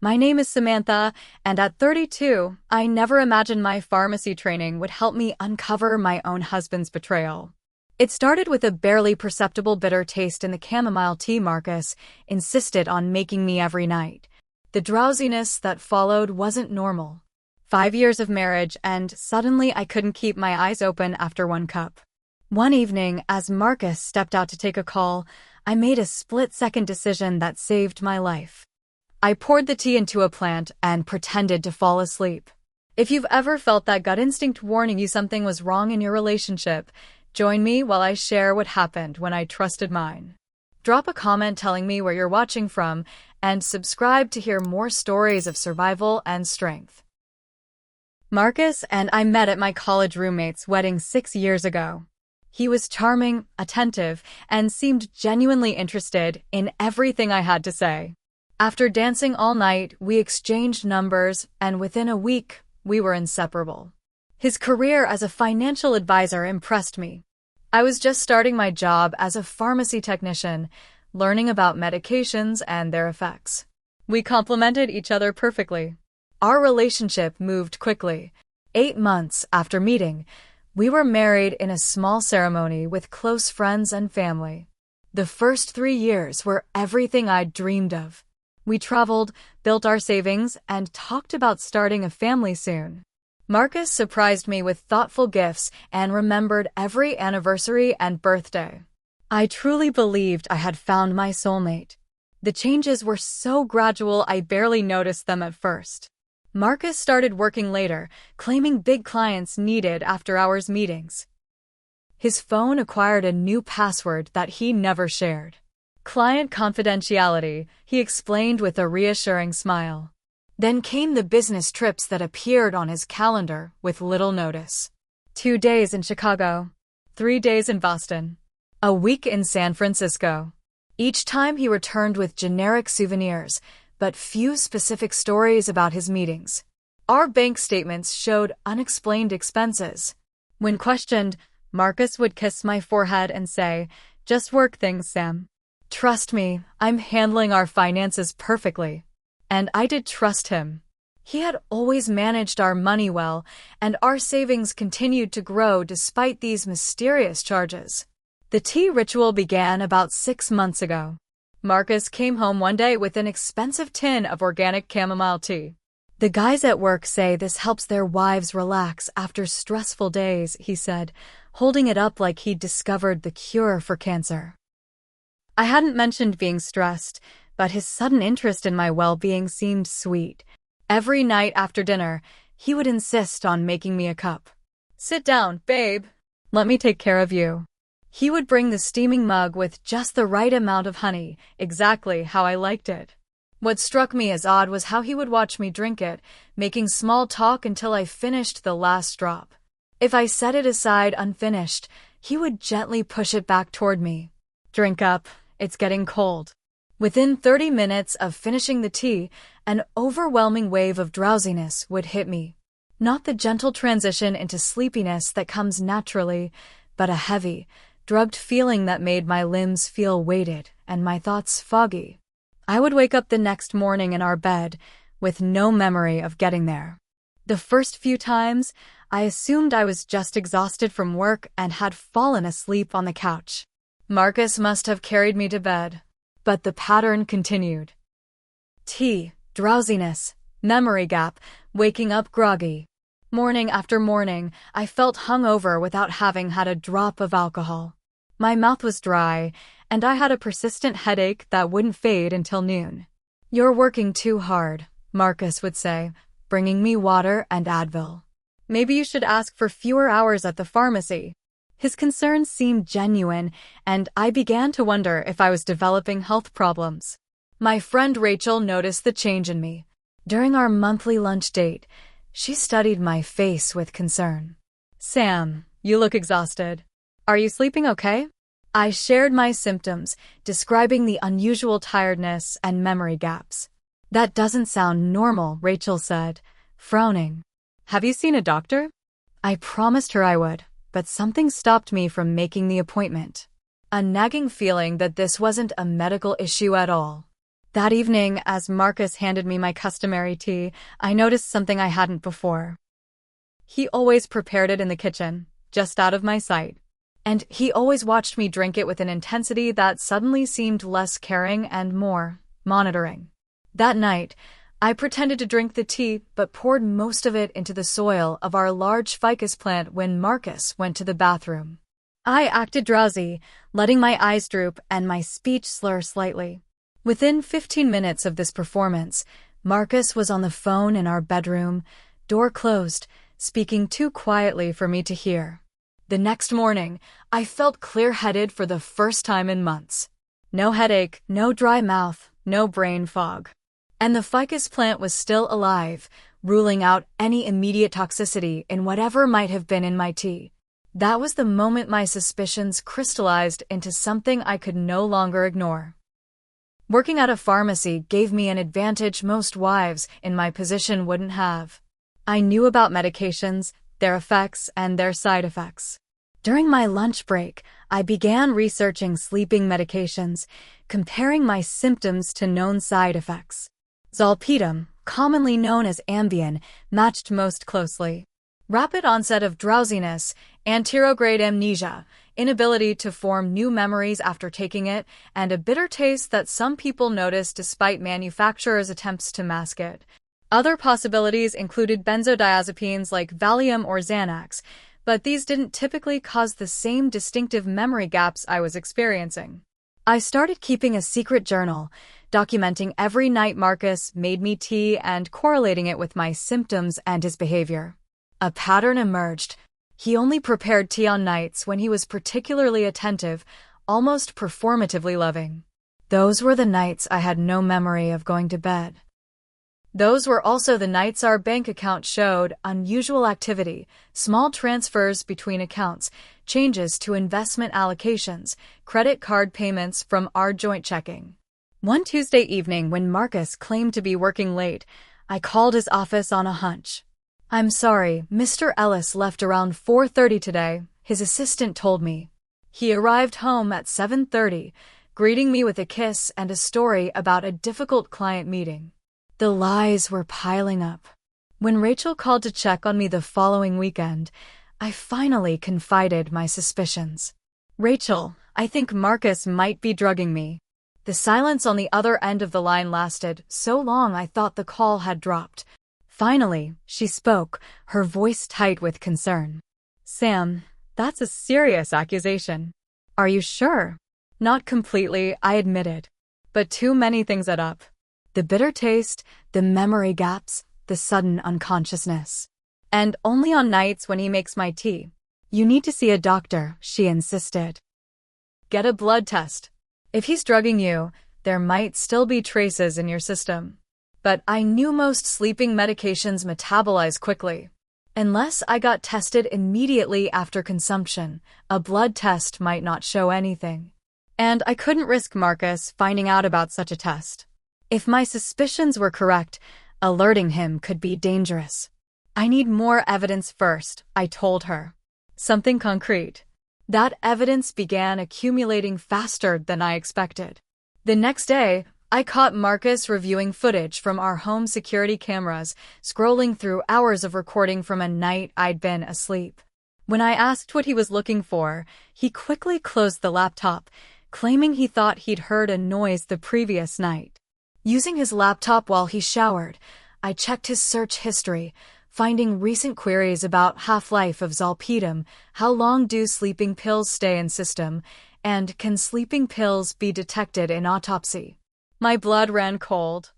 My name is Samantha, and at 32, I never imagined my pharmacy training would help me uncover my own husband's betrayal. It started with a barely perceptible bitter taste in the chamomile tea Marcus insisted on making me every night. The drowsiness that followed wasn't normal. 5 years of marriage, and suddenly I couldn't keep my eyes open after one cup. One evening, as Marcus stepped out to take a call, I made a split-second decision that saved my life. I poured the tea into a plant and pretended to fall asleep. If you've ever felt that gut instinct warning you something was wrong in your relationship, join me while I share what happened when I trusted mine. Drop a comment telling me where you're watching from, and subscribe to hear more stories of survival and strength. Marcus and I met at my college roommate's wedding 6 years ago. He was charming, attentive, and seemed genuinely interested in everything I had to say. After dancing all night, we exchanged numbers, and within a week, we were inseparable. His career as a financial advisor impressed me. I was just starting my job as a pharmacy technician, learning about medications and their effects. We complemented each other perfectly. Our relationship moved quickly. 8 months after meeting, we were married in a small ceremony with close friends and family. The first 3 years were everything I'd dreamed of. We traveled, built our savings, and talked about starting a family soon. Marcus surprised me with thoughtful gifts and remembered every anniversary and birthday. I truly believed I had found my soulmate. The changes were so gradual I barely noticed them at first. Marcus started working later, claiming big clients needed after-hours meetings. His phone acquired a new password that he never shared. Client confidentiality, he explained with a reassuring smile. Then came the business trips that appeared on his calendar with little notice. 2 days in Chicago, 3 days in Boston, a week in San Francisco. Each time he returned with generic souvenirs, but few specific stories about his meetings. Our bank statements showed unexplained expenses. When questioned, Marcus would kiss my forehead and say, "Just work things, Sam. Trust me, I'm handling our finances perfectly." And I did trust him. He had always managed our money well, and our savings continued to grow despite these mysterious charges. The tea ritual began about 6 months ago. Marcus came home one day with an expensive tin of organic chamomile tea. "The guys at work say this helps their wives relax after stressful days," he said, holding it up like he'd discovered the cure for cancer. I hadn't mentioned being stressed, but his sudden interest in my well-being seemed sweet. Every night after dinner, he would insist on making me a cup. "Sit down, babe. Let me take care of you." He would bring the steaming mug with just the right amount of honey, exactly how I liked it. What struck me as odd was how he would watch me drink it, making small talk until I finished the last drop. If I set it aside unfinished, he would gently push it back toward me. "Drink up. It's getting cold." Within 30 minutes of finishing the tea, an overwhelming wave of drowsiness would hit me. Not the gentle transition into sleepiness that comes naturally, but a heavy, drugged feeling that made my limbs feel weighted and my thoughts foggy. I would wake up the next morning in our bed with no memory of getting there. The first few times, I assumed I was just exhausted from work and had fallen asleep on the couch. Marcus must have carried me to bed. But the pattern continued. Tea, drowsiness, memory gap, waking up groggy. Morning after morning, I felt hungover without having had a drop of alcohol. My mouth was dry, and I had a persistent headache that wouldn't fade until noon. "You're working too hard," Marcus would say, bringing me water and Advil. "Maybe you should ask for fewer hours at the pharmacy." His concerns seemed genuine, and I began to wonder if I was developing health problems. My friend Rachel noticed the change in me. During our monthly lunch date, she studied my face with concern. "Sam, you look exhausted. Are you sleeping okay?" I shared my symptoms, describing the unusual tiredness and memory gaps. "That doesn't sound normal," Rachel said, frowning. "Have you seen a doctor?" I promised her I would, but something stopped me from making the appointment. A nagging feeling that this wasn't a medical issue at all. That evening, as Marcus handed me my customary tea, I noticed something I hadn't before. He always prepared it in the kitchen, just out of my sight. And he always watched me drink it with an intensity that suddenly seemed less caring and more monitoring. That night, I pretended to drink the tea but poured most of it into the soil of our large ficus plant when Marcus went to the bathroom. I acted drowsy, letting my eyes droop and my speech slur slightly. Within 15 minutes of this performance, Marcus was on the phone in our bedroom, door closed, speaking too quietly for me to hear. The next morning, I felt clear-headed for the first time in months. No headache, no dry mouth, no brain fog. And the ficus plant was still alive, ruling out any immediate toxicity in whatever might have been in my tea. That was the moment my suspicions crystallized into something I could no longer ignore. Working at a pharmacy gave me an advantage most wives in my position wouldn't have. I knew about medications, their effects, and their side effects. During my lunch break, I began researching sleeping medications, comparing my symptoms to known side effects. Zolpidem, commonly known as Ambien, matched most closely. Rapid onset of drowsiness, anterograde amnesia, inability to form new memories after taking it, and a bitter taste that some people notice despite manufacturers' attempts to mask it. Other possibilities included benzodiazepines like Valium or Xanax, but these didn't typically cause the same distinctive memory gaps I was experiencing. I started keeping a secret journal, documenting every night Marcus made me tea and correlating it with my symptoms and his behavior. A pattern emerged. He only prepared tea on nights when he was particularly attentive, almost performatively loving. Those were the nights I had no memory of going to bed. Those were also the nights our bank account showed unusual activity, small transfers between accounts, changes to investment allocations, credit card payments from our joint checking. One Tuesday evening when Marcus claimed to be working late, I called his office on a hunch. "I'm sorry, Mr. Ellis left around 4:30 today," his assistant told me. He arrived home at 7:30, greeting me with a kiss and a story about a difficult client meeting. The lies were piling up. When Rachel called to check on me the following weekend, I finally confided my suspicions. "Rachel, I think Marcus might be drugging me." The silence on the other end of the line lasted so long I thought the call had dropped. Finally, she spoke, her voice tight with concern. "Sam, that's a serious accusation." "Are you sure?" "Not completely," I admitted. "But too many things add up. The bitter taste, the memory gaps, the sudden unconsciousness. And only on nights when he makes my tea. You need to see a doctor," she insisted. "Get a blood test. If he's drugging you, there might still be traces in your system." But I knew most sleeping medications metabolize quickly. Unless I got tested immediately after consumption, a blood test might not show anything. And I couldn't risk Marcus finding out about such a test. If my suspicions were correct, alerting him could be dangerous. "I need more evidence first," I told her. "Something concrete." That evidence began accumulating faster than I expected. The next day, I caught Marcus reviewing footage from our home security cameras, scrolling through hours of recording from a night I'd been asleep. When I asked what he was looking for, he quickly closed the laptop, claiming he thought he'd heard a noise the previous night. Using his laptop while he showered, I checked his search history, finding recent queries about half-life of Zolpidem, how long do sleeping pills stay in system, and can sleeping pills be detected in autopsy. My blood ran cold.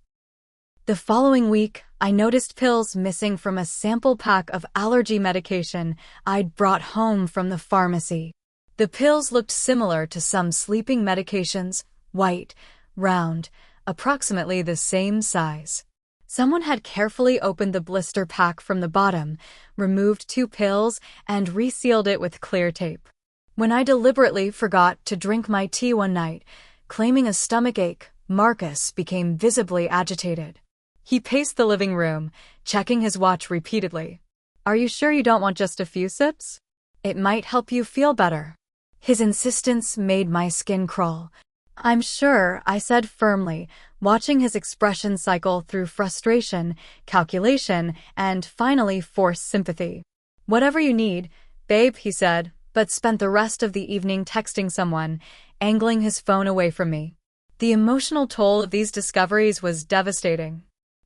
The following week, I noticed pills missing from a sample pack of allergy medication I'd brought home from the pharmacy. The pills looked similar to some sleeping medications, white, round, approximately the same size. Someone had carefully opened the blister pack from the bottom, removed 2 pills, and resealed it with clear tape. When I deliberately forgot to drink my tea one night, claiming a stomach ache, Marcus became visibly agitated. He paced the living room, checking his watch repeatedly. "Are you sure you don't want just a few sips? It might help you feel better." His insistence made my skin crawl. I'm sure, I said firmly, watching his expression cycle through frustration, calculation, and finally forced sympathy. Whatever you need, babe, he said, but spent the rest of the evening texting someone, angling his phone away from me. The emotional toll of these discoveries was devastating.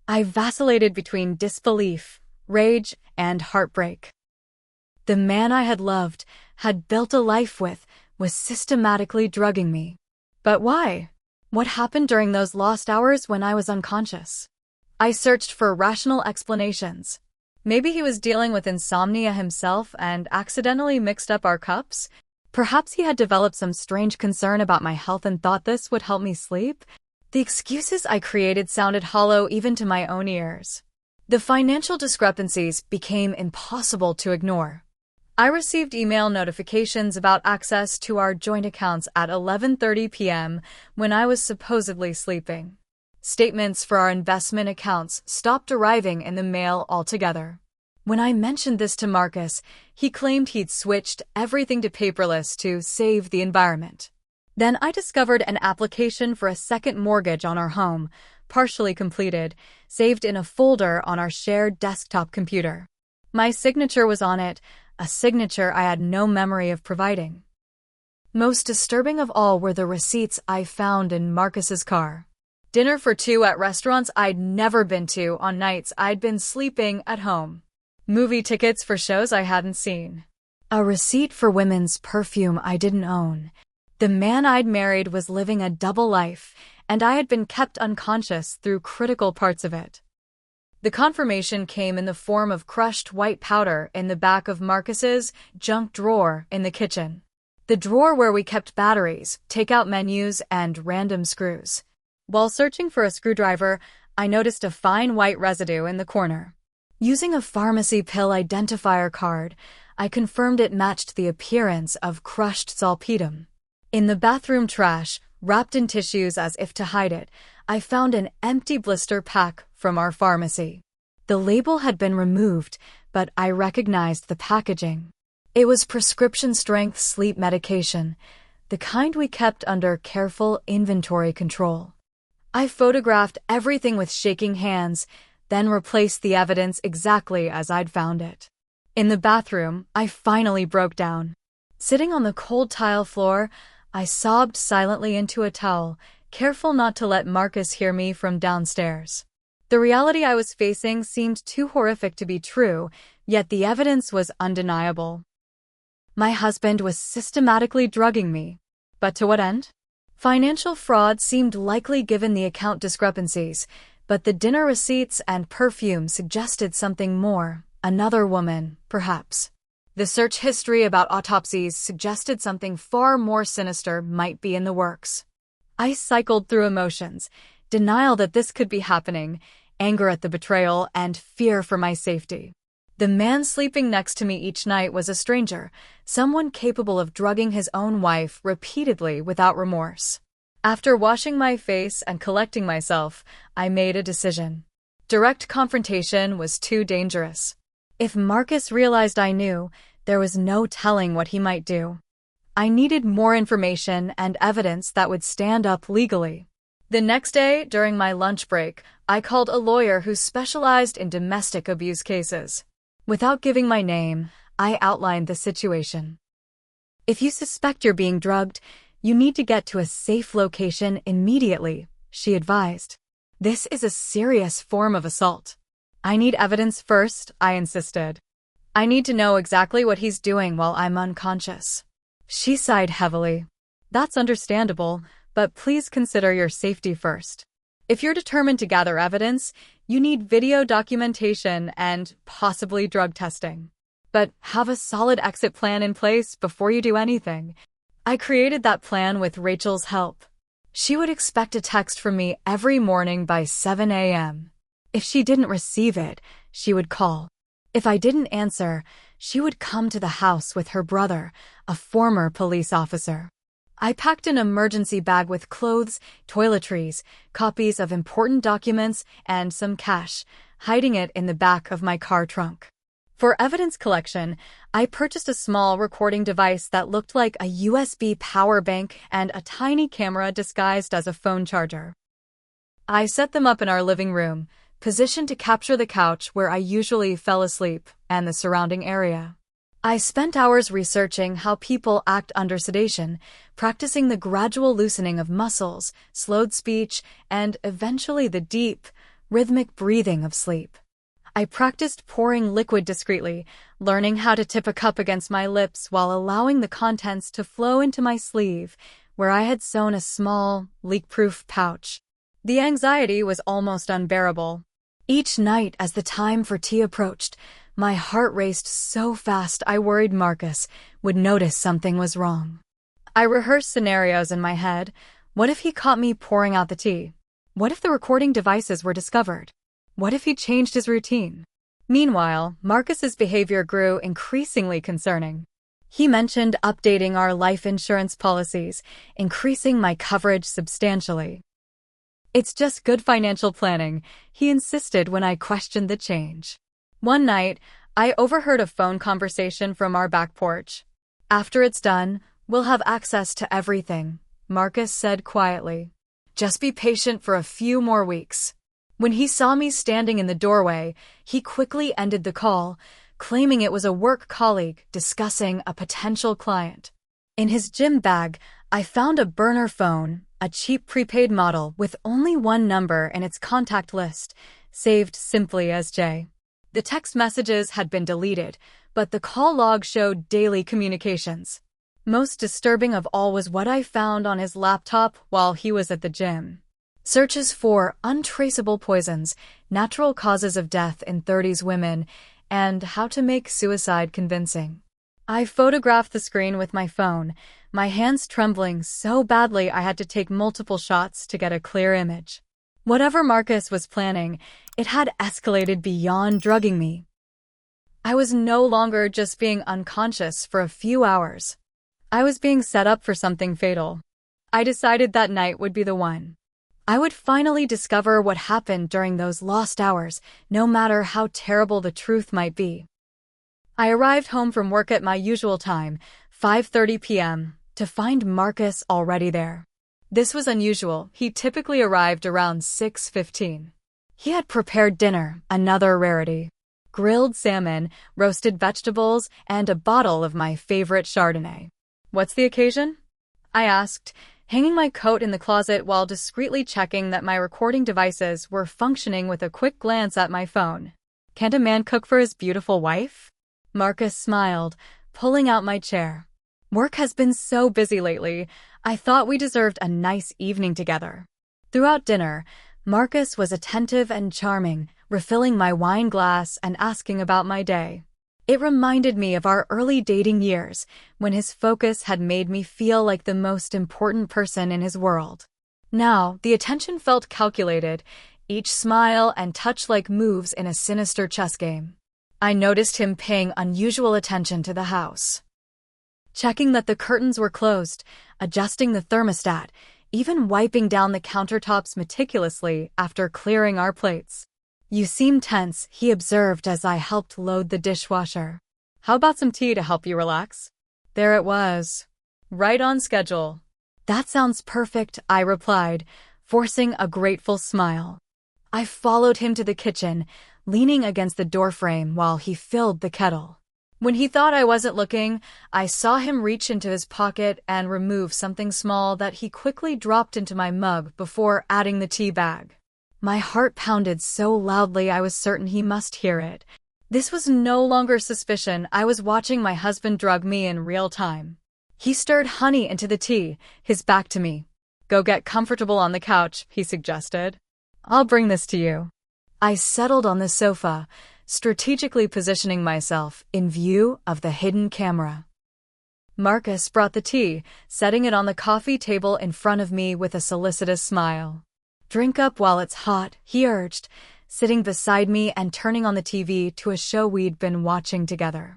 I vacillated between disbelief, rage, and heartbreak. The man I had loved, had built a life with, was systematically drugging me. But why? What happened during those lost hours when I was unconscious? I searched for rational explanations. Maybe he was dealing with insomnia himself and accidentally mixed up our cups? Perhaps he had developed some strange concern about my health and thought this would help me sleep? The excuses I created sounded hollow even to my own ears. The financial discrepancies became impossible to ignore. I received email notifications about access to our joint accounts at 11:30 p.m. when I was supposedly sleeping. Statements for our investment accounts stopped arriving in the mail altogether. When I mentioned this to Marcus, he claimed he'd switched everything to paperless to save the environment. Then I discovered an application for a second mortgage on our home, partially completed, saved in a folder on our shared desktop computer. My signature was on it, a signature I had no memory of providing. Most disturbing of all were the receipts I found in Marcus's car. Dinner for two at restaurants I'd never been to on nights I'd been sleeping at home. Movie tickets for shows I hadn't seen. A receipt for women's perfume I didn't own. The man I'd married was living a double life, and I had been kept unconscious through critical parts of it. The confirmation came in the form of crushed white powder in the back of Marcus's junk drawer in the kitchen. The drawer where we kept batteries, takeout menus, and random screws. While searching for a screwdriver, I noticed a fine white residue in the corner. Using a pharmacy pill identifier card, I confirmed it matched the appearance of crushed salpeter. In the bathroom trash, wrapped in tissues as if to hide it, I found an empty blister pack from our pharmacy. The label had been removed, but I recognized the packaging. It was prescription-strength sleep medication, the kind we kept under careful inventory control. I photographed everything with shaking hands, then replaced the evidence exactly as I'd found it. In the bathroom, I finally broke down. Sitting on the cold tile floor, I sobbed silently into a towel, careful not to let Marcus hear me from downstairs. The reality I was facing seemed too horrific to be true, yet the evidence was undeniable. My husband was systematically drugging me. But to what end? Financial fraud seemed likely given the account discrepancies, but the dinner receipts and perfume suggested something more. Another woman, perhaps. The search history about autopsies suggested something far more sinister might be in the works. I cycled through emotions, denial that this could be happening, anger at the betrayal, and fear for my safety. The man sleeping next to me each night was a stranger, someone capable of drugging his own wife repeatedly without remorse. After washing my face and collecting myself, I made a decision. Direct confrontation was too dangerous. If Marcus realized I knew, there was no telling what he might do. I needed more information and evidence that would stand up legally. The next day, during my lunch break, I called a lawyer who specialized in domestic abuse cases. Without giving my name, I outlined the situation. If you suspect you're being drugged, you need to get to a safe location immediately, she advised. This is a serious form of assault. I need evidence first, I insisted. I need to know exactly what he's doing while I'm unconscious. She sighed heavily. That's understandable, but please consider your safety first. If you're determined to gather evidence, you need video documentation and possibly drug testing. But have a solid exit plan in place before you do anything. I created that plan with Rachel's help. She would expect a text from me every morning by 7 a.m. If she didn't receive it, she would call. If I didn't answer, she would come to the house with her brother, a former police officer. I packed an emergency bag with clothes, toiletries, copies of important documents, and some cash, hiding it in the back of my car trunk. For evidence collection, I purchased a small recording device that looked like a USB power bank and a tiny camera disguised as a phone charger. I set them up in our living room, positioned to capture the couch where I usually fell asleep and the surrounding area. I spent hours researching how people act under sedation, practicing the gradual loosening of muscles, slowed speech, and eventually the deep, rhythmic breathing of sleep. I practiced pouring liquid discreetly, learning how to tip a cup against my lips while allowing the contents to flow into my sleeve, where I had sewn a small, leak-proof pouch. The anxiety was almost unbearable. Each night as the time for tea approached, my heart raced so fast I worried Marcus would notice something was wrong. I rehearsed scenarios in my head. What if he caught me pouring out the tea? What if the recording devices were discovered? What if he changed his routine? Meanwhile, Marcus's behavior grew increasingly concerning. He mentioned updating our life insurance policies, increasing my coverage substantially. It's just good financial planning, he insisted when I questioned the change. One night, I overheard a phone conversation from our back porch. After it's done, we'll have access to everything, Marcus said quietly. Just be patient for a few more weeks. When he saw me standing in the doorway, he quickly ended the call, claiming it was a work colleague discussing a potential client. In his gym bag, I found a burner phone, a cheap prepaid model with only one number in its contact list, saved simply as J. The text messages had been deleted, but the call log showed daily communications. Most disturbing of all was what I found on his laptop while he was at the gym. Searches for untraceable poisons, natural causes of death in 30s women, and how to make suicide convincing. I photographed the screen with my phone, my hands trembling so badly I had to take multiple shots to get a clear image. Whatever Marcus was planning, it had escalated beyond drugging me. I was no longer just being unconscious for a few hours. I was being set up for something fatal. I decided that night would be the one. I would finally discover what happened during those lost hours, no matter how terrible the truth might be. I arrived home from work at my usual time, 5:30 p.m., to find Marcus already there. This was unusual. He typically arrived around 6:15. He had prepared dinner, another rarity. Grilled salmon, roasted vegetables, and a bottle of my favorite Chardonnay. What's the occasion? I asked, hanging my coat in the closet while discreetly checking that my recording devices were functioning with a quick glance at my phone. Can't a man cook for his beautiful wife? Marcus smiled, pulling out my chair. Work has been so busy lately, I thought we deserved a nice evening together. Throughout dinner, Marcus was attentive and charming, refilling my wine glass and asking about my day. It reminded me of our early dating years, when his focus had made me feel like the most important person in his world. Now, the attention felt calculated, each smile and touch like moves in a sinister chess game. I noticed him paying unusual attention to the house. Checking that the curtains were closed, adjusting the thermostat, even wiping down the countertops meticulously after clearing our plates. You seem tense, he observed as I helped load the dishwasher. How about some tea to help you relax? There it was. Right on schedule. That sounds perfect, I replied, forcing a grateful smile. I followed him to the kitchen, leaning against the doorframe while he filled the kettle. When he thought I wasn't looking, I saw him reach into his pocket and remove something small that he quickly dropped into my mug before adding the tea bag. My heart pounded so loudly I was certain he must hear it. This was no longer suspicion. I was watching my husband drug me in real time. He stirred honey into the tea, his back to me. Go get comfortable on the couch, he suggested. I'll bring this to you. I settled on the sofa, strategically positioning myself in view of the hidden camera. Marcus brought the tea, setting it on the coffee table in front of me with a solicitous smile. Drink up while it's hot, he urged, sitting beside me and turning on the TV to a show we'd been watching together.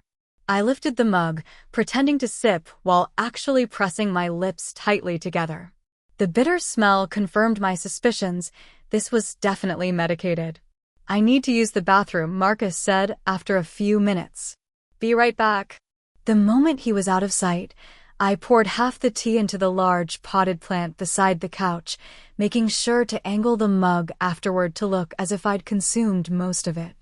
I lifted the mug, pretending to sip while actually pressing my lips tightly together. The bitter smell confirmed my suspicions. This was definitely medicated. I need to use the bathroom, Marcus said after a few minutes. Be right back. The moment he was out of sight, I poured half the tea into the large potted plant beside the couch, making sure to angle the mug afterward to look as if I'd consumed most of it.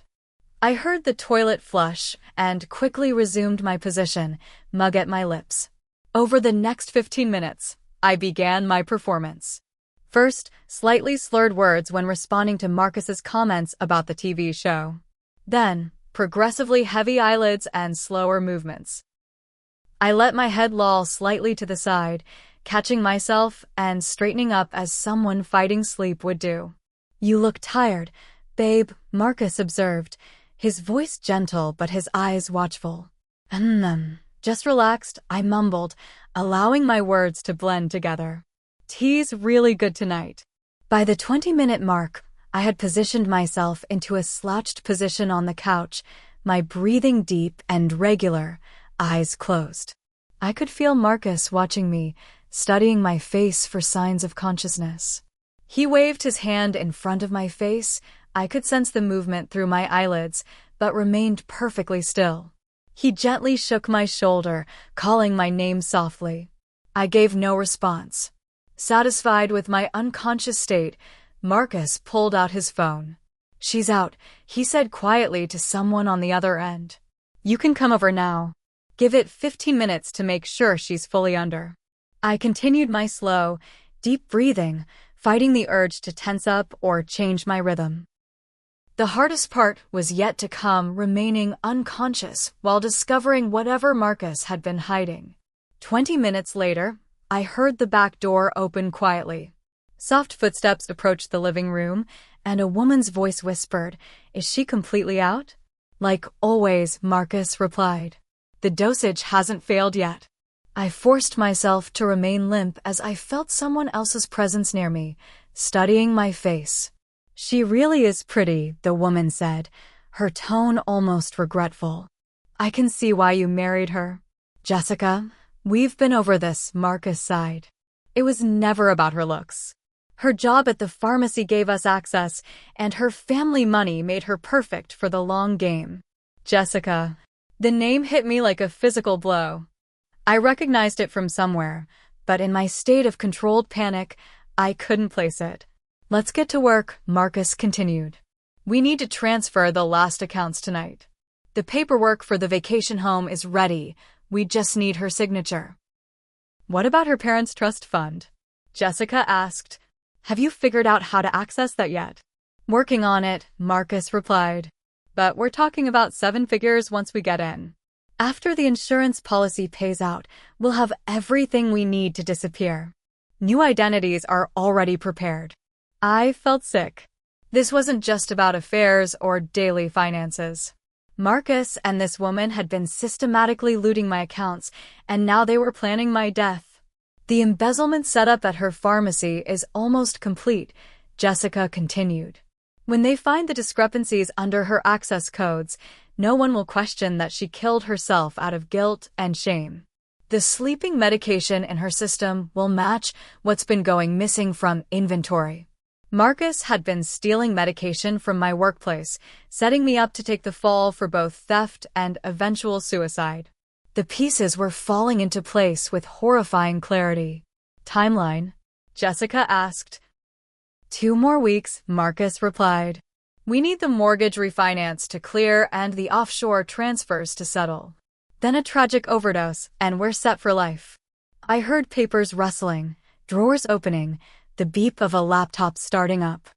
I heard the toilet flush and quickly resumed my position, mug at my lips. Over the next 15 minutes, I began my performance. First, slightly slurred words when responding to Marcus's comments about the TV show. Then, progressively heavy eyelids and slower movements. I let my head loll slightly to the side, catching myself and straightening up as someone fighting sleep would do. You look tired, babe, Marcus observed, his voice gentle but his eyes watchful. Just relaxed, I mumbled, allowing my words to blend together. Tea's really good tonight. By the 20-minute mark, I had positioned myself into a slouched position on the couch, my breathing deep and regular, eyes closed. I could feel Marcus watching me, studying my face for signs of consciousness. He waved his hand in front of my face. I could sense the movement through my eyelids, but remained perfectly still. He gently shook my shoulder, calling my name softly. I gave no response. Satisfied with my unconscious state, Marcus pulled out his phone. She's out, he said quietly to someone on the other end. You can come over now. Give it 15 minutes to make sure she's fully under. I continued my slow, deep breathing, fighting the urge to tense up or change my rhythm. The hardest part was yet to come, remaining unconscious while discovering whatever Marcus had been hiding. 20 minutes later, I heard the back door open quietly. Soft footsteps approached the living room, and a woman's voice whispered, "Is she completely out?" Like always, Marcus replied. The dosage hasn't failed yet. I forced myself to remain limp as I felt someone else's presence near me, studying my face. She really is pretty, the woman said, her tone almost regretful. I can see why you married her. Jessica, we've been over this, Marcus sighed. It was never about her looks. Her job at the pharmacy gave us access, and her family money made her perfect for the long game. Jessica. The name hit me like a physical blow. I recognized it from somewhere, but in my state of controlled panic, I couldn't place it. Let's get to work, Marcus continued. We need to transfer the last accounts tonight. The paperwork for the vacation home is ready. We just need her signature. What about her parents' trust fund? Jessica asked. Have you figured out how to access that yet? Working on it, Marcus replied. But we're talking about 7 figures once we get in. After the insurance policy pays out, we'll have everything we need to disappear. New identities are already prepared. I felt sick. This wasn't just about affairs or daily finances. Marcus and this woman had been systematically looting my accounts, and now they were planning my death. The embezzlement setup at her pharmacy is almost complete, Jessica continued. When they find the discrepancies under her access codes, no one will question that she killed herself out of guilt and shame. The sleeping medication in her system will match what's been going missing from inventory. Marcus had been stealing medication from my workplace, setting me up to take the fall for both theft and eventual suicide. The pieces were falling into place with horrifying clarity. Timeline? Jessica asked. 2 more weeks, Marcus replied. We need the mortgage refinance to clear and the offshore transfers to settle. Then a tragic overdose, and we're set for life. I heard papers rustling, drawers opening, the beep of a laptop starting up.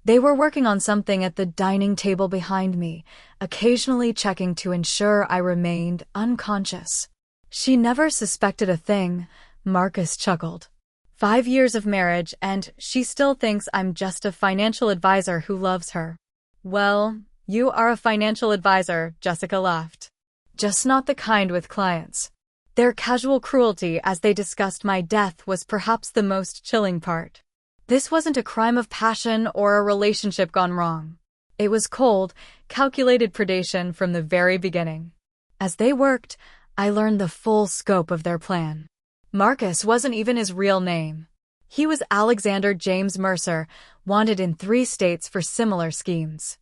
They were working on something at the dining table behind me, occasionally checking to ensure I remained unconscious. She never suspected a thing, Marcus chuckled. 5 years of marriage, and she still thinks I'm just a financial advisor who loves her. Well, you are a financial advisor, Jessica laughed. Just not the kind with clients. Their casual cruelty as they discussed my death was perhaps the most chilling part. This wasn't a crime of passion or a relationship gone wrong. It was cold, calculated predation from the very beginning. As they worked, I learned the full scope of their plan. Marcus wasn't even his real name. He was Alexander James Mercer, wanted in 3 states for similar schemes.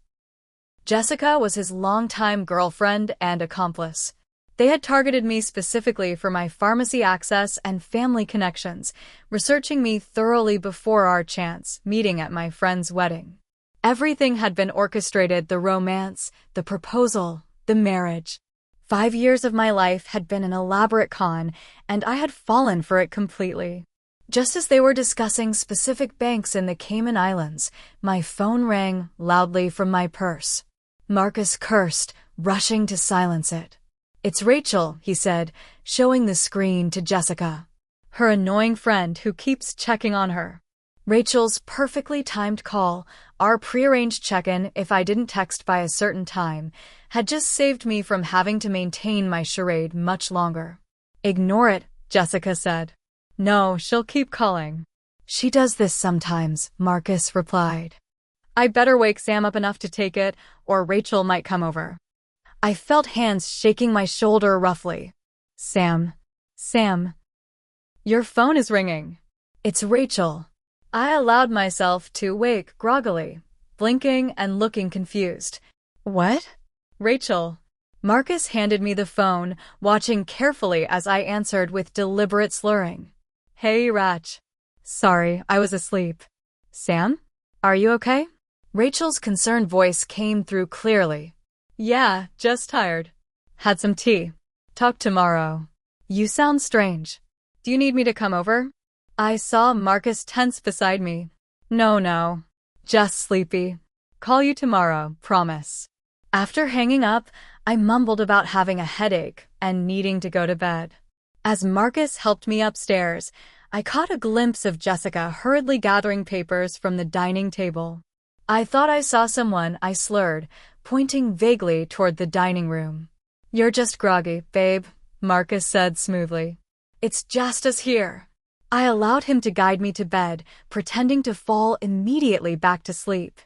Jessica was his longtime girlfriend and accomplice. They had targeted me specifically for my pharmacy access and family connections, researching me thoroughly before our chance meeting at my friend's wedding. Everything had been orchestrated: the romance, the proposal, the marriage. 5 years of my life had been an elaborate con, and I had fallen for it completely. Just as they were discussing specific banks in the Cayman Islands, my phone rang loudly from my purse. Marcus cursed, rushing to silence it. "It's Rachel," he said, showing the screen to Jessica. "Her annoying friend who keeps checking on her." Rachel's perfectly timed call, our prearranged check-in if I didn't text by a certain time, had just saved me from having to maintain my charade much longer. "Ignore it," Jessica said. "No, she'll keep calling." "She does this sometimes," Marcus replied. "I better wake Sam up enough to take it, or Rachel might come over." I felt hands shaking my shoulder roughly. Sam. Your phone is ringing." "It's Rachel." I allowed myself to wake groggily, blinking and looking confused. "What?" "Rachel." Marcus handed me the phone, watching carefully as I answered with deliberate slurring. "Hey, Rach." "Sorry, I was asleep." "Sam? Are you okay?" Rachel's concerned voice came through clearly. "Yeah, just tired. Had some tea. Talk tomorrow." "You sound strange." "Do you need me to come over?" I saw Marcus tense beside me. No. Just sleepy. Call you tomorrow, promise." After hanging up, I mumbled about having a headache and needing to go to bed. As Marcus helped me upstairs, I caught a glimpse of Jessica hurriedly gathering papers from the dining table. "I thought I saw someone," I slurred, pointing vaguely toward the dining room. "You're just groggy, babe," Marcus said smoothly. "It's just us here." I allowed him to guide me to bed, pretending to fall immediately back to sleep.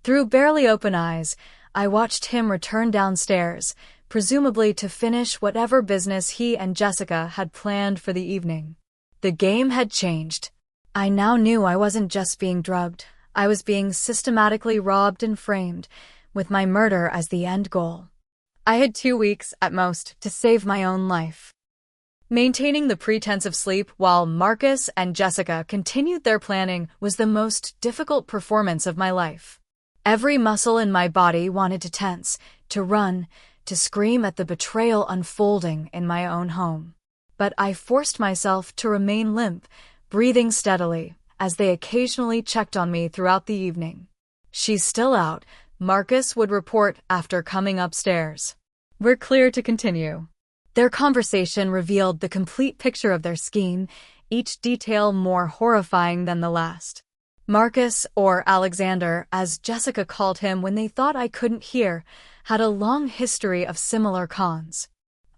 Through barely open eyes, I watched him return downstairs, presumably to finish whatever business he and Jessica had planned for the evening. The game had changed. I now knew I wasn't just being drugged. I was being systematically robbed and framed, with my murder as the end goal. I had 2 weeks, at most, to save my own life. Maintaining the pretense of sleep while Marcus and Jessica continued their planning was the most difficult performance of my life. Every muscle in my body wanted to tense, to run, to scream at the betrayal unfolding in my own home. But I forced myself to remain limp, breathing steadily, as they occasionally checked on me throughout the evening. "She's still out," Marcus would report after coming upstairs. "We're clear to continue." Their conversation revealed the complete picture of their scheme, each detail more horrifying than the last. Marcus, or Alexander, as Jessica called him when they thought I couldn't hear, had a long history of similar cons.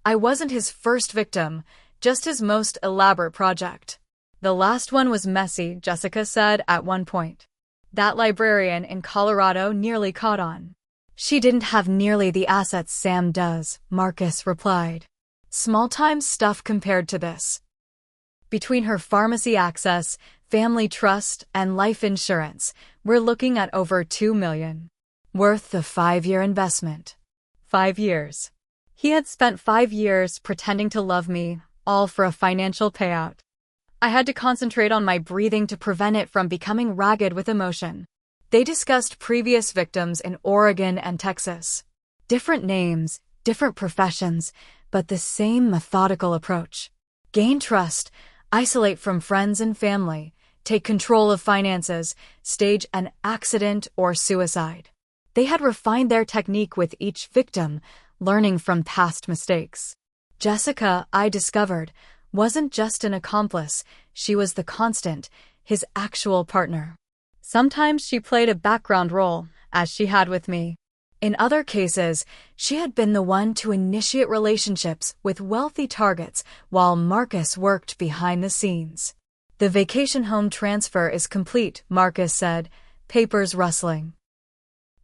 I wasn't his first victim, just his most elaborate project. "The last one was messy," Jessica said at one point. "That librarian in Colorado nearly caught on." "She didn't have nearly the assets Sam does," Marcus replied. "Small-time stuff compared to this." Between her pharmacy access, family trust, and life insurance, we're looking at over $2 million. Worth the 5-year investment. 5 years. He had spent 5 years pretending to love me, all for a financial payout. I had to concentrate on my breathing to prevent it from becoming ragged with emotion. They discussed previous victims in Oregon and Texas. Different names, different professions, but the same methodical approach. Gain trust, isolate from friends and family, take control of finances, stage an accident or suicide. They had refined their technique with each victim, learning from past mistakes. Jessica, I discovered, wasn't just an accomplice, she was the constant, his actual partner. Sometimes she played a background role, as she had with me. In other cases, she had been the one to initiate relationships with wealthy targets while Marcus worked behind the scenes. "The vacation home transfer is complete," Marcus said, papers rustling.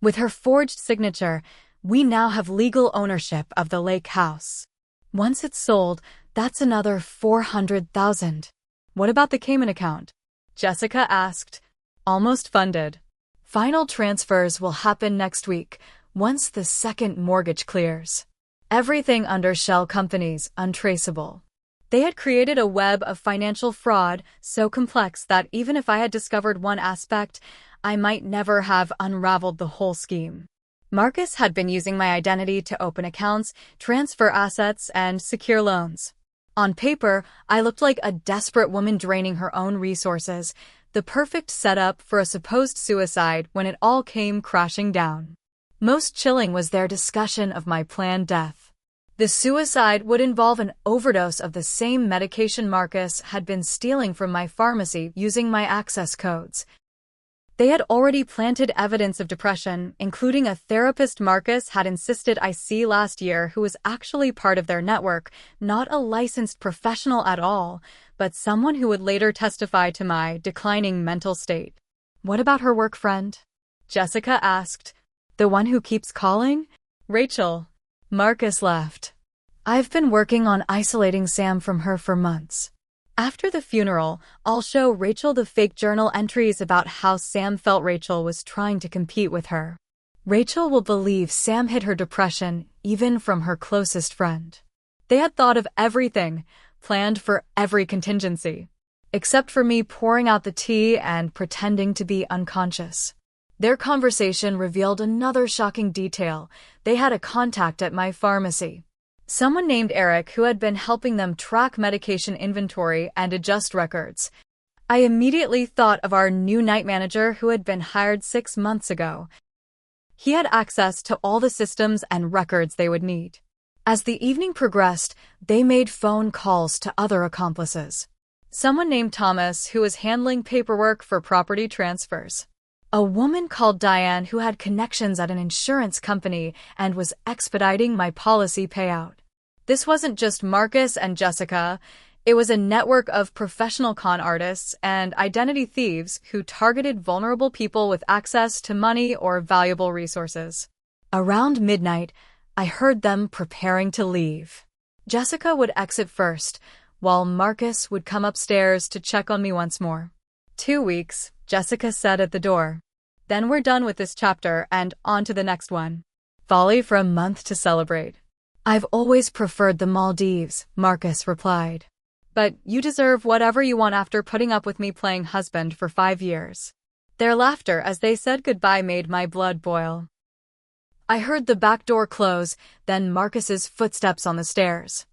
With her forged signature, we now have legal ownership of the lake house. Once it's sold, that's another $400,000. "What about the Cayman account?" Jessica asked. "Almost funded. Final transfers will happen next week, Once the second mortgage clears, everything under shell companies untraceable. They had created a web of financial fraud so complex that even if I had discovered one aspect, I might never have unraveled the whole scheme. Marcus had been using my identity to open accounts, transfer assets, and secure loans. On paper, I looked like a desperate woman draining her own resources, the perfect setup for a supposed suicide when it all came crashing down. Most chilling was their discussion of my planned death. The suicide would involve an overdose of the same medication Marcus had been stealing from my pharmacy using my access codes. They had already planted evidence of depression, including a therapist Marcus had insisted I see last year who was actually part of their network, not a licensed professional at all, but someone who would later testify to my declining mental state. What about her work friend? Jessica asked. The one who keeps calling? Rachel. Marcus laughed. I've been working on isolating Sam from her for months. After the funeral, I'll show Rachel the fake journal entries about how Sam felt Rachel was trying to compete with her. Rachel will believe Sam hid her depression, even from her closest friend. They had thought of everything, planned for every contingency, except for me pouring out the tea and pretending to be unconscious. Their conversation revealed another shocking detail. They had a contact at my pharmacy. Someone named Eric who had been helping them track medication inventory and adjust records. I immediately thought of our new night manager who had been hired 6 months ago. He had access to all the systems and records they would need. As the evening progressed, they made phone calls to other accomplices. Someone named Thomas who was handling paperwork for property transfers. A woman called Diane who had connections at an insurance company and was expediting my policy payout. This wasn't just Marcus and Jessica, it was a network of professional con artists and identity thieves who targeted vulnerable people with access to money or valuable resources. Around midnight, I heard them preparing to leave. Jessica would exit first, while Marcus would come upstairs to check on me once more. 2 weeks, Jessica said at the door. Then we're done with this chapter and on to the next one. Folly for a month to celebrate. I've always preferred the Maldives, Marcus replied. But you deserve whatever you want after putting up with me playing husband for 5 years. Their laughter as they said goodbye made my blood boil. I heard the back door close, then Marcus's footsteps on the stairs.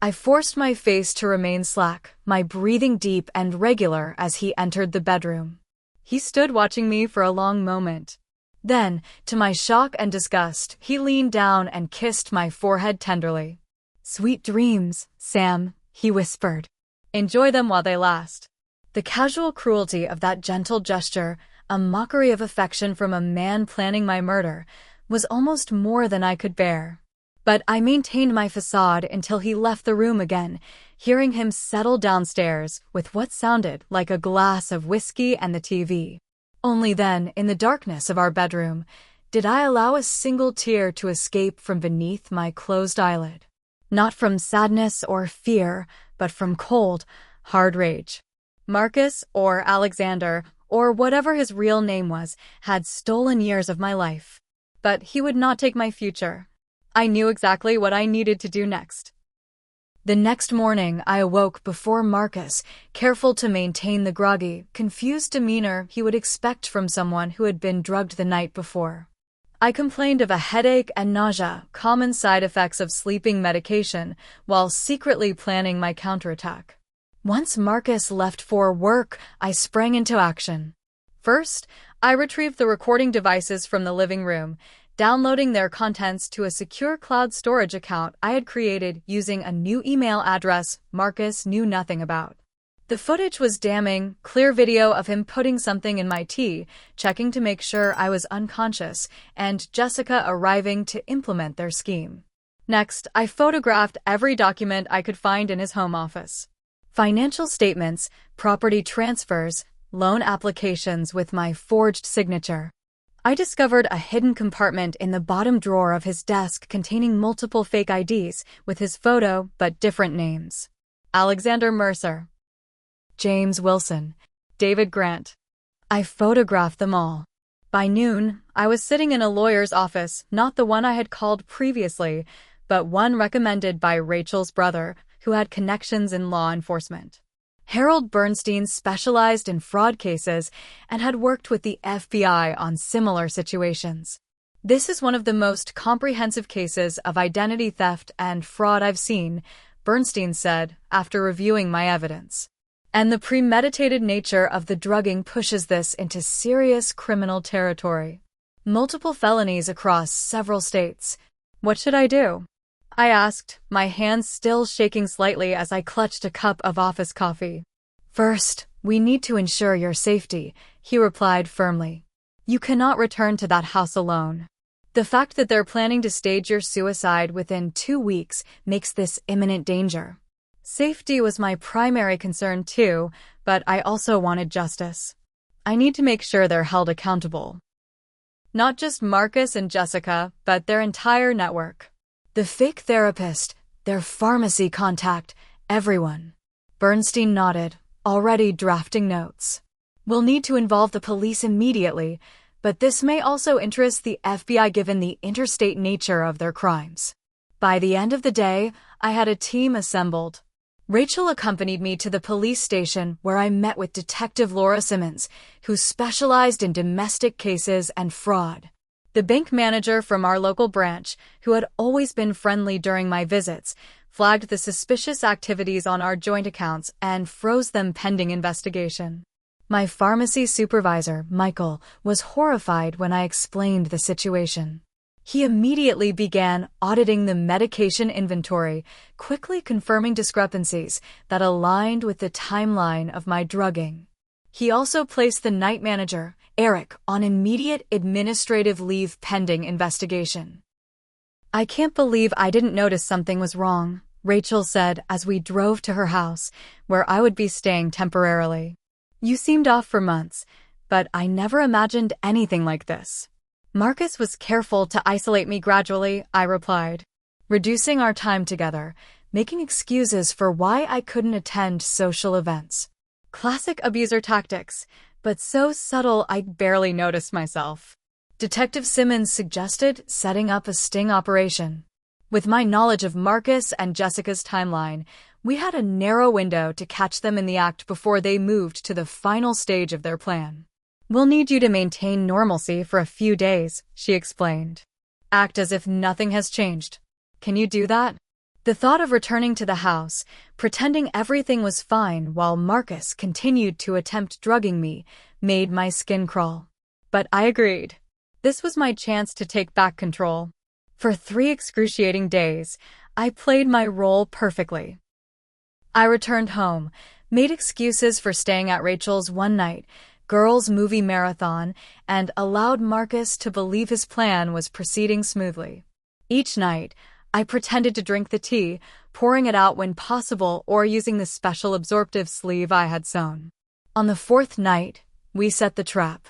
I forced my face to remain slack, my breathing deep and regular as he entered the bedroom. He stood watching me for a long moment. Then, to my shock and disgust, he leaned down and kissed my forehead tenderly. Sweet dreams, Sam, he whispered. Enjoy them while they last. The casual cruelty of that gentle gesture, a mockery of affection from a man planning my murder, was almost more than I could bear. But I maintained my facade until he left the room again, hearing him settle downstairs with what sounded like a glass of whiskey and the TV. Only then, in the darkness of our bedroom, did I allow a single tear to escape from beneath my closed eyelid. Not from sadness or fear, but from cold, hard rage. Marcus, or Alexander, or whatever his real name was, had stolen years of my life. But he would not take my future. I knew exactly what I needed to do next. The next morning, I awoke before Marcus, careful to maintain the groggy, confused demeanor he would expect from someone who had been drugged the night before. I complained of a headache and nausea, common side effects of sleeping medication, while secretly planning my counterattack. Once Marcus left for work, I sprang into action. First, I retrieved the recording devices from the living room, downloading their contents to a secure cloud storage account I had created using a new email address Marcus knew nothing about. The footage was damning, clear video of him putting something in my tea, checking to make sure I was unconscious, and Jessica arriving to implement their scheme. Next, I photographed every document I could find in his home office. Financial statements, property transfers, loan applications with my forged signature. I discovered a hidden compartment in the bottom drawer of his desk containing multiple fake IDs with his photo but different names. Alexander Mercer, James Wilson, David Grant. I photographed them all. By noon, I was sitting in a lawyer's office, not the one I had called previously, but one recommended by Rachel's brother, who had connections in law enforcement. Harold Bernstein specialized in fraud cases and had worked with the FBI on similar situations. "This is one of the most comprehensive cases of identity theft and fraud I've seen," Bernstein said after reviewing my evidence. "And the premeditated nature of the drugging pushes this into serious criminal territory. Multiple felonies across several states. What should I do?" I asked, my hands still shaking slightly as I clutched a cup of office coffee. "First, we need to ensure your safety," he replied firmly. "You cannot return to that house alone. The fact that they're planning to stage your suicide within 2 weeks makes this imminent danger." Safety was my primary concern too, but I also wanted justice. I need to make sure they're held accountable. Not just Marcus and Jessica, but their entire network. The fake therapist, their pharmacy contact, everyone. Bernstein nodded, already drafting notes. "We'll need to involve the police immediately, but this may also interest the FBI given the interstate nature of their crimes." By the end of the day, I had a team assembled. Rachel accompanied me to the police station where I met with Detective Laura Simmons, who specialized in domestic cases and fraud. The bank manager from our local branch, who had always been friendly during my visits, flagged the suspicious activities on our joint accounts and froze them pending investigation. My pharmacy supervisor, Michael, was horrified when I explained the situation. He immediately began auditing the medication inventory, quickly confirming discrepancies that aligned with the timeline of my drugging. He also placed the night manager, Eric, on immediate administrative leave pending investigation. "I can't believe I didn't notice something was wrong," Rachel said as we drove to her house, where I would be staying temporarily. "You seemed off for months, but I never imagined anything like this." "Marcus was careful to isolate me gradually," I replied, reducing our time together, making excuses for why I couldn't attend social events. Classic abuser tactics, but so subtle I barely noticed myself. Detective Simmons suggested setting up a sting operation. With my knowledge of Marcus and Jessica's timeline, we had a narrow window to catch them in the act before they moved to the final stage of their plan. "We'll need you to maintain normalcy for a few days," she explained. "Act as if nothing has changed. Can you do that?" The thought of returning to the house, pretending everything was fine while Marcus continued to attempt drugging me, made my skin crawl. But I agreed. This was my chance to take back control. For 3 excruciating days, I played my role perfectly. I returned home, made excuses for staying at Rachel's one night, girls' movie marathon, and allowed Marcus to believe his plan was proceeding smoothly. Each night, I pretended to drink the tea, pouring it out when possible or using the special absorptive sleeve I had sewn. On the 4th night, we set the trap.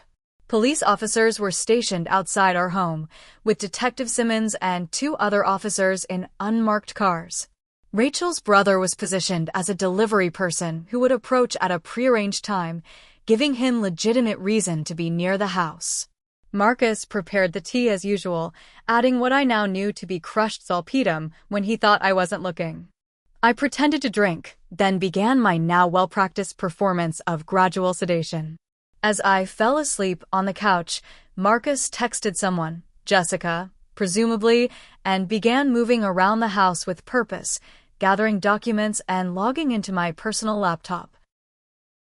Police officers were stationed outside our home, with Detective Simmons and 2 other officers in unmarked cars. Rachel's brother was positioned as a delivery person who would approach at a prearranged time, giving him legitimate reason to be near the house. Marcus prepared the tea as usual, adding what I now knew to be crushed salpetum when he thought I wasn't looking. I pretended to drink, then began my now well-practiced performance of gradual sedation. As I fell asleep on the couch, Marcus texted someone, Jessica, presumably, and began moving around the house with purpose, gathering documents and logging into my personal laptop.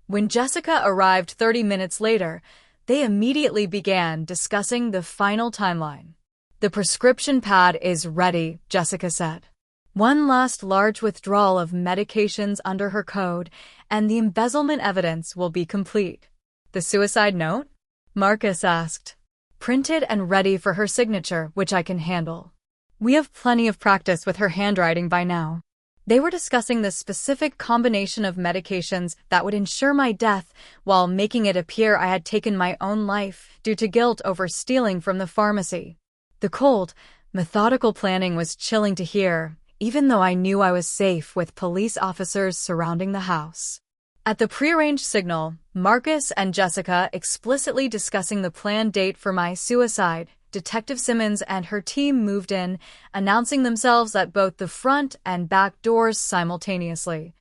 When Jessica arrived 30 minutes later, they immediately began discussing the final timeline. "The prescription pad is ready," Jessica said. "One last large withdrawal of medications under her code, and the embezzlement evidence will be complete." "The suicide note?" Marcus asked. "Printed and ready for her signature, which I can handle. We have plenty of practice with her handwriting by now." They were discussing the specific combination of medications that would ensure my death while making it appear I had taken my own life due to guilt over stealing from the pharmacy. The cold, methodical planning was chilling to hear, even though I knew I was safe with police officers surrounding the house. At the prearranged signal, Marcus and Jessica explicitly discussing the planned date for my suicide, Detective Simmons and her team moved in, announcing themselves at both the front and back doors simultaneously.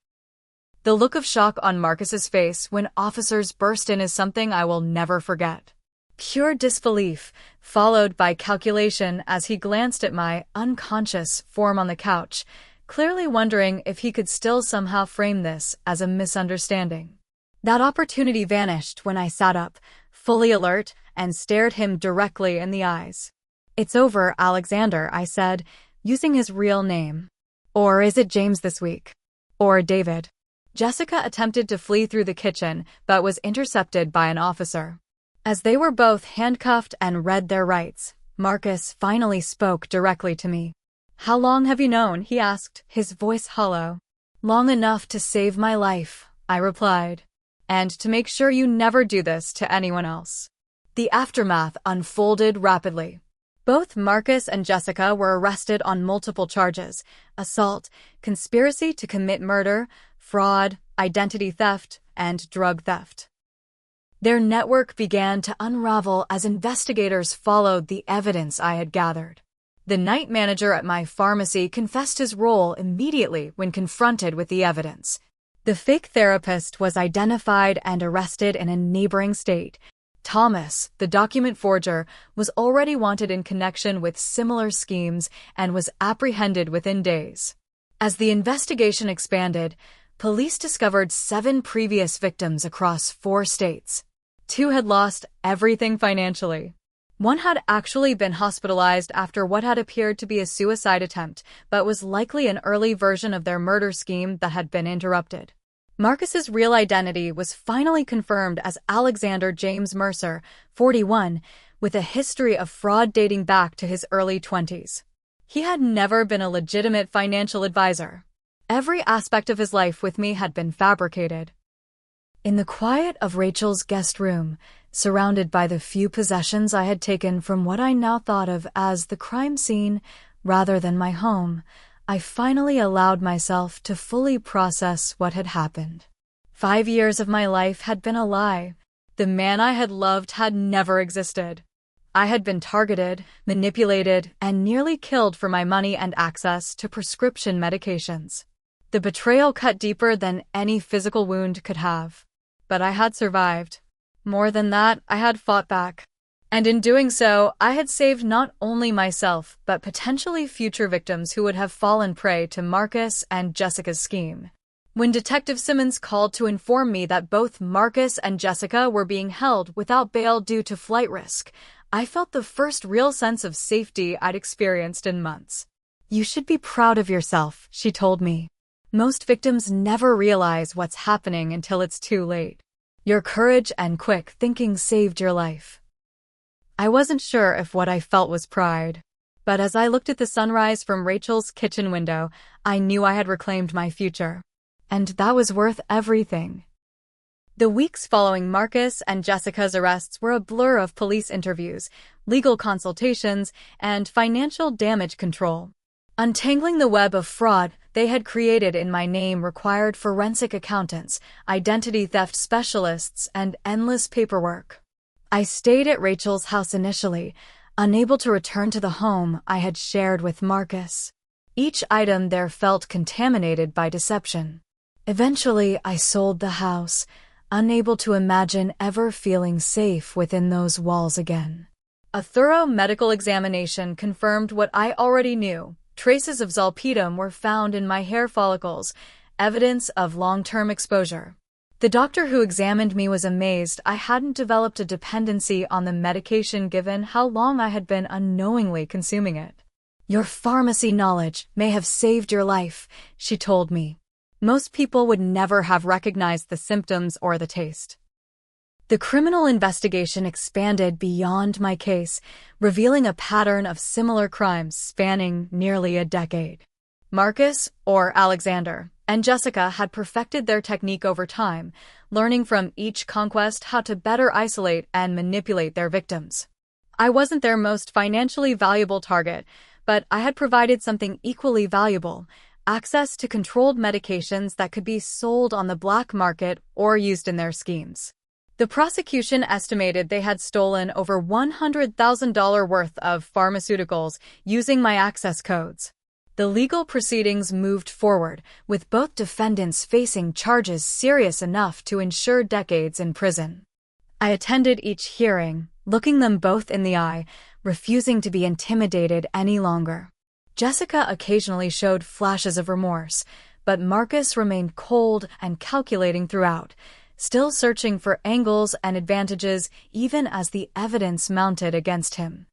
The look of shock on Marcus's face when officers burst in is something I will never forget. Pure disbelief, followed by calculation as he glanced at my unconscious form on the couch, clearly wondering if he could still somehow frame this as a misunderstanding. That opportunity vanished when I sat up, fully alert, and stared him directly in the eyes. "It's over, Alexander," I said, using his real name. "Or is it James this week? Or David?" Jessica attempted to flee through the kitchen, but was intercepted by an officer. As they were both handcuffed and read their rights, Marcus finally spoke directly to me. "How long have you known?" he asked, his voice hollow. "Long enough to save my life," I replied. "And to make sure you never do this to anyone else." The aftermath unfolded rapidly. Both Marcus and Jessica were arrested on multiple charges: assault, conspiracy to commit murder, fraud, identity theft, and drug theft. Their network began to unravel as investigators followed the evidence I had gathered. The night manager at my pharmacy confessed his role immediately when confronted with the evidence. The fake therapist was identified and arrested in a neighboring state. Thomas, the document forger, was already wanted in connection with similar schemes and was apprehended within days. As the investigation expanded, police discovered 7 previous victims across 4 states. 2 had lost everything financially. 1 had actually been hospitalized after what had appeared to be a suicide attempt, but was likely an early version of their murder scheme that had been interrupted. Marcus's real identity was finally confirmed as Alexander James Mercer, 41, with a history of fraud dating back to his early 20s. He had never been a legitimate financial advisor. Every aspect of his life with me had been fabricated. In the quiet of Rachel's guest room, surrounded by the few possessions I had taken from what I now thought of as the crime scene rather than my home, I finally allowed myself to fully process what had happened. 5 years of my life had been a lie. The man I had loved had never existed. I had been targeted, manipulated, and nearly killed for my money and access to prescription medications. The betrayal cut deeper than any physical wound could have. But I had survived. More than that, I had fought back. And in doing so, I had saved not only myself, but potentially future victims who would have fallen prey to Marcus and Jessica's scheme. When Detective Simmons called to inform me that both Marcus and Jessica were being held without bail due to flight risk, I felt the first real sense of safety I'd experienced in months. "You should be proud of yourself," she told me. "Most victims never realize what's happening until it's too late. Your courage and quick thinking saved your life." I wasn't sure if what I felt was pride, but as I looked at the sunrise from Rachel's kitchen window, I knew I had reclaimed my future. And that was worth everything. The weeks following Marcus and Jessica's arrests were a blur of police interviews, legal consultations, and financial damage control. Untangling the web of fraud they had created in my name required forensic accountants, identity theft specialists, and endless paperwork. I stayed at Rachel's house initially, unable to return to the home I had shared with Marcus. Each item there felt contaminated by deception. Eventually, I sold the house, unable to imagine ever feeling safe within those walls again. A thorough medical examination confirmed what I already knew. Traces of zolpidem were found in my hair follicles, evidence of long-term exposure. The doctor who examined me was amazed I hadn't developed a dependency on the medication given how long I had been unknowingly consuming it. "Your pharmacy knowledge may have saved your life," she told me. "Most people would never have recognized the symptoms or the taste." The criminal investigation expanded beyond my case, revealing a pattern of similar crimes spanning nearly a decade. Marcus, or Alexander, and Jessica had perfected their technique over time, learning from each conquest how to better isolate and manipulate their victims. I wasn't their most financially valuable target, but I had provided something equally valuable: access to controlled medications that could be sold on the black market or used in their schemes. The prosecution estimated they had stolen over $100,000 worth of pharmaceuticals using my access codes. The legal proceedings moved forward, with both defendants facing charges serious enough to ensure decades in prison. I attended each hearing, looking them both in the eye, refusing to be intimidated any longer. Jessica occasionally showed flashes of remorse, but Marcus remained cold and calculating throughout, still searching for angles and advantages even as the evidence mounted against him.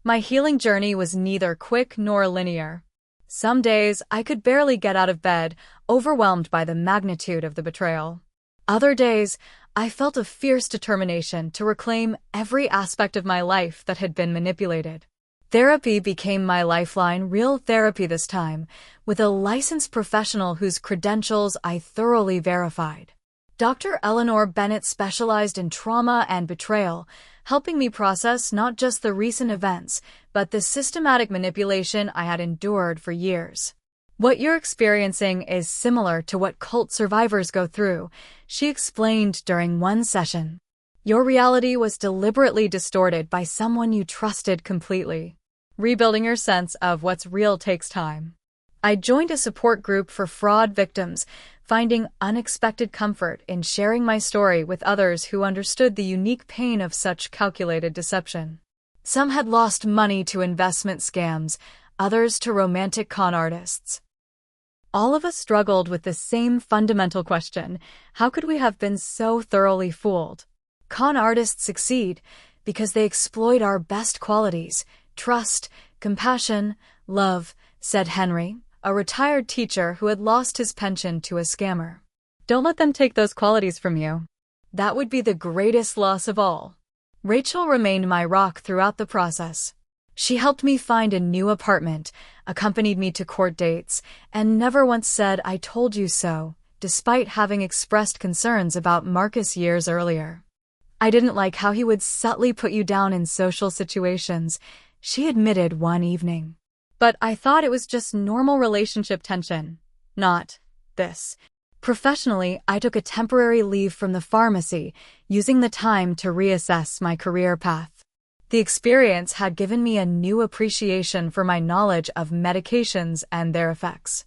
My healing journey was neither quick nor linear. Some days I could barely get out of bed, overwhelmed by the magnitude of the betrayal. Other days, I felt a fierce determination to reclaim every aspect of my life that had been manipulated. Therapy became my lifeline, real therapy this time, with a licensed professional whose credentials I thoroughly verified. Dr. Eleanor Bennett specialized in trauma and betrayal, helping me process not just the recent events, but the systematic manipulation I had endured for years. What you're experiencing is similar to what cult survivors go through, she explained during one session. Your reality was deliberately distorted by someone you trusted completely. Rebuilding your sense of what's real takes time. I joined a support group for fraud victims, finding unexpected comfort in sharing my story with others who understood the unique pain of such calculated deception. Some had lost money to investment scams, others to romantic con artists. All of us struggled with the same fundamental question: how could we have been so thoroughly fooled? Con artists succeed because they exploit our best qualities: trust, compassion, love, said Henry, a retired teacher who had lost his pension to a scammer. Don't let them take those qualities from you. That would be the greatest loss of all. Rachel remained my rock throughout the process. She helped me find a new apartment, accompanied me to court dates, and never once said "I told you so," despite having expressed concerns about Marcus years earlier. I didn't like how he would subtly put you down in social situations, she admitted one evening. But I thought it was just normal relationship tension. Not this. Professionally, I took a temporary leave from the pharmacy, using the time to reassess my career path. The experience had given me a new appreciation for my knowledge of medications and their effects.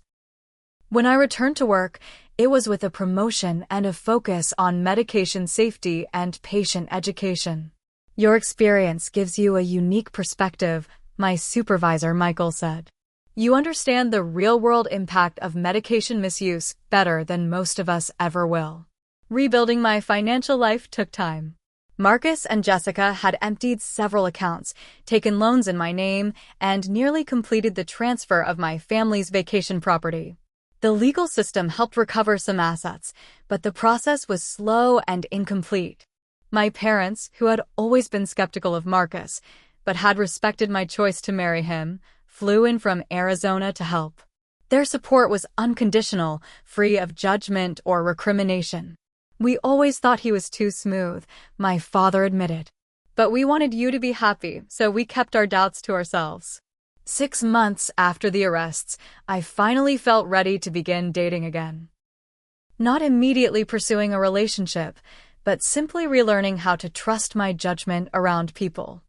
When I returned to work, it was with a promotion and a focus on medication safety and patient education. Your experience gives you a unique perspective, my supervisor Michael said. You understand the real-world impact of medication misuse better than most of us ever will. Rebuilding my financial life took time. Marcus and Jessica had emptied several accounts, taken loans in my name, and nearly completed the transfer of my family's vacation property. The legal system helped recover some assets, but the process was slow and incomplete. My parents, who had always been skeptical of Marcus, but had respected my choice to marry him, flew in from Arizona to help. Their support was unconditional, free of judgment or recrimination. We always thought he was too smooth, my father admitted. But we wanted you to be happy, so we kept our doubts to ourselves. 6 months after the arrests, I finally felt ready to begin dating again. Not immediately pursuing a relationship, but simply relearning how to trust my judgment around people.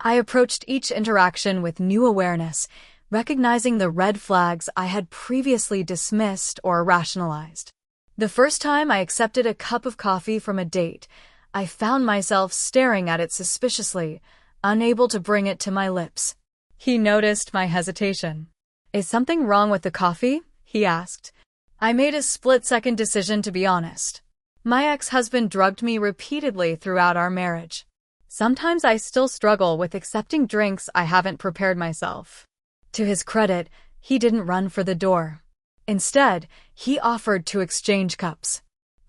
I approached each interaction with new awareness, recognizing the red flags I had previously dismissed or rationalized. The first time I accepted a cup of coffee from a date, I found myself staring at it suspiciously, unable to bring it to my lips. He noticed my hesitation. "Is something wrong with the coffee?" he asked. I made a split-second decision to be honest. My ex-husband drugged me repeatedly throughout our marriage. Sometimes I still struggle with accepting drinks I haven't prepared myself. To his credit, he didn't run for the door. Instead, he offered to exchange cups.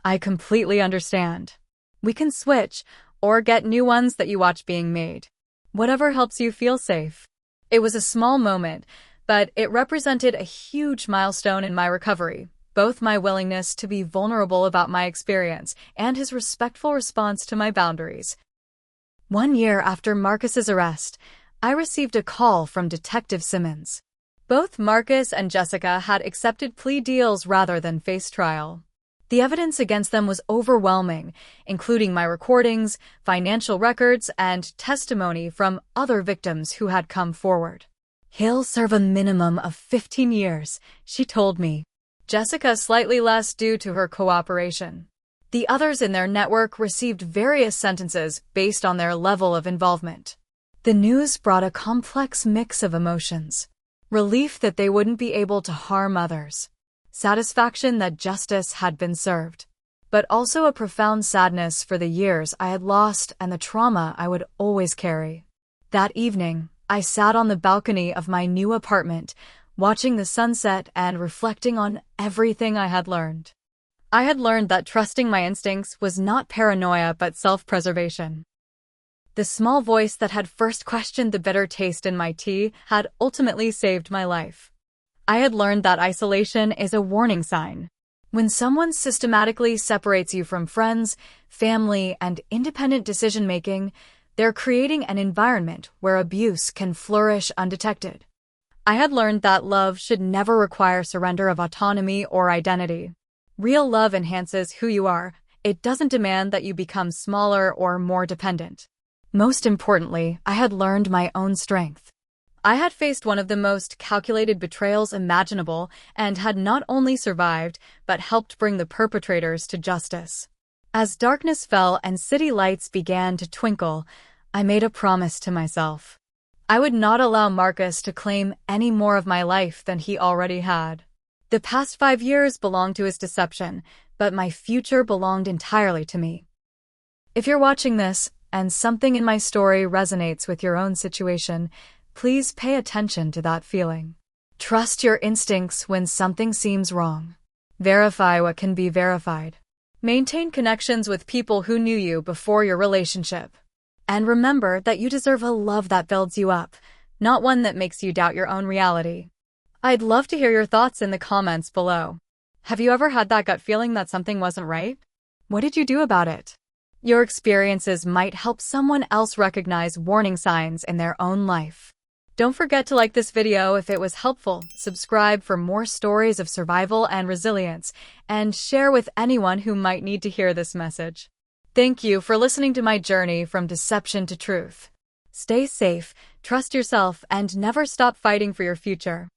I completely understand. We can switch, or get new ones that you watch being made. Whatever helps you feel safe. It was a small moment, but it represented a huge milestone in my recovery, both my willingness to be vulnerable about my experience and his respectful response to my boundaries. 1 year after Marcus's arrest, I received a call from Detective Simmons. Both Marcus and Jessica had accepted plea deals rather than face trial. The evidence against them was overwhelming, including my recordings, financial records, and testimony from other victims who had come forward. "He'll serve a minimum of 15 years, she told me. Jessica slightly less due to her cooperation. The others in their network received various sentences based on their level of involvement. The news brought a complex mix of emotions. Relief that they wouldn't be able to harm others. Satisfaction that justice had been served. But also a profound sadness for the years I had lost and the trauma I would always carry. That evening, I sat on the balcony of my new apartment, watching the sunset and reflecting on everything I had learned. I had learned that trusting my instincts was not paranoia but self-preservation. The small voice that had first questioned the bitter taste in my tea had ultimately saved my life. I had learned that isolation is a warning sign. When someone systematically separates you from friends, family, and independent decision-making, they're creating an environment where abuse can flourish undetected. I had learned that love should never require surrender of autonomy or identity. Real love enhances who you are. It doesn't demand that you become smaller or more dependent. Most importantly, I had learned my own strength. I had faced one of the most calculated betrayals imaginable and had not only survived, but helped bring the perpetrators to justice. As darkness fell and city lights began to twinkle, I made a promise to myself. I would not allow Marcus to claim any more of my life than he already had. The past 5 years belonged to his deception, but my future belonged entirely to me. If you're watching this, and something in my story resonates with your own situation, please pay attention to that feeling. Trust your instincts when something seems wrong. Verify what can be verified. Maintain connections with people who knew you before your relationship. And remember that you deserve a love that builds you up, not one that makes you doubt your own reality. I'd love to hear your thoughts in the comments below. Have you ever had that gut feeling that something wasn't right? What did you do about it? Your experiences might help someone else recognize warning signs in their own life. Don't forget to like this video if it was helpful, subscribe for more stories of survival and resilience, and share with anyone who might need to hear this message. Thank you for listening to my journey from deception to truth. Stay safe, trust yourself, and never stop fighting for your future.